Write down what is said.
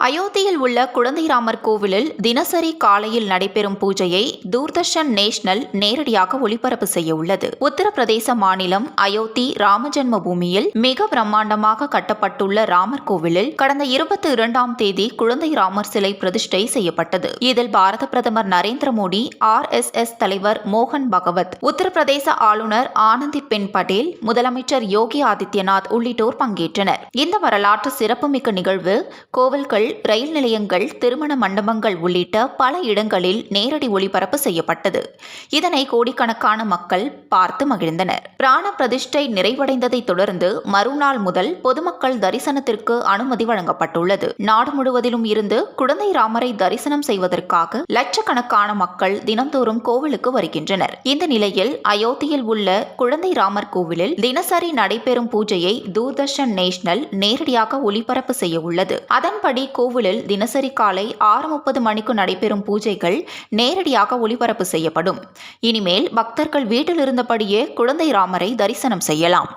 அயோத்தியில் உள்ள குழந்தை ராமர் கோவிலில் தினசரி காலையில் நடைபெறும் பூஜையை தூர்தர்ஷன் நேஷனல் நேரடியாக ஒளிபரப்பு செய்ய உள்ளது. உத்தரப்பிரதேச மாநிலம் அயோத்தி ராமஜென்ம பூமியில் மிக பிரம்மாண்டமாக கட்டப்பட்டுள்ள ராமர் கோவிலில் கடந்த 22ஆம் தேதி குழந்தை ராமர் சிலை பிரதிஷ்டை செய்யப்பட்டது. இதில் பாரத பிரதமர் நரேந்திர மோடி, RSS தலைவர் மோகன் பகவத், உத்தரப்பிரதேச ஆளுநர் ஆனந்திபென் படேல், முதலமைச்சர் யோகி ஆதித்யநாத் உள்ளிட்டோர் பங்கேற்றனர். இந்த வரலாற்று சிறப்புமிக்க நிகழ்வு கோவில்கள், ரயில் நிலையங்கள், திருமண மண்டபங்கள் உள்ளிட்ட பல இடங்களில் நேரடி ஒளிபரப்பு செய்யப்பட்டது. இதனை கோடிக்கணக்கான மக்கள் பார்த்து மகிழ்ந்தனர். பிராண பிரதிஷ்டை நிறைவடைந்ததை தொடர்ந்து மறுநாள் முதல் பொதுமக்கள் தரிசனத்திற்கு அனுமதி வழங்கப்பட்டுள்ளது. நாடு முழுவதிலும் இருந்து குழந்தை ராமரை தரிசனம் செய்வதற்காக லட்சக்கணக்கான மக்கள் தினந்தோறும் கோவிலுக்கு வருகின்றனர். இந்த நிலையில் அயோத்தியில் உள்ள குழந்தை ராமர் கோவிலில் தினசரி நடைபெறும் பூஜையை தூர்தர்ஷன் நேஷனல் நேரடியாக ஒளிபரப்பு செய்ய உள்ளது. அதன்படி கோவிலில் தினசரி காலை 6:30 மணிக்கு நடைபெறும் பூஜைகள் நேரடியாக ஒளிபரப்பு செய்யப்படும். இனிமேல் பக்தர்கள் வீட்டில் இருந்தபடியே குழந்தை ராமரை தரிசனம் செய்யலாம்.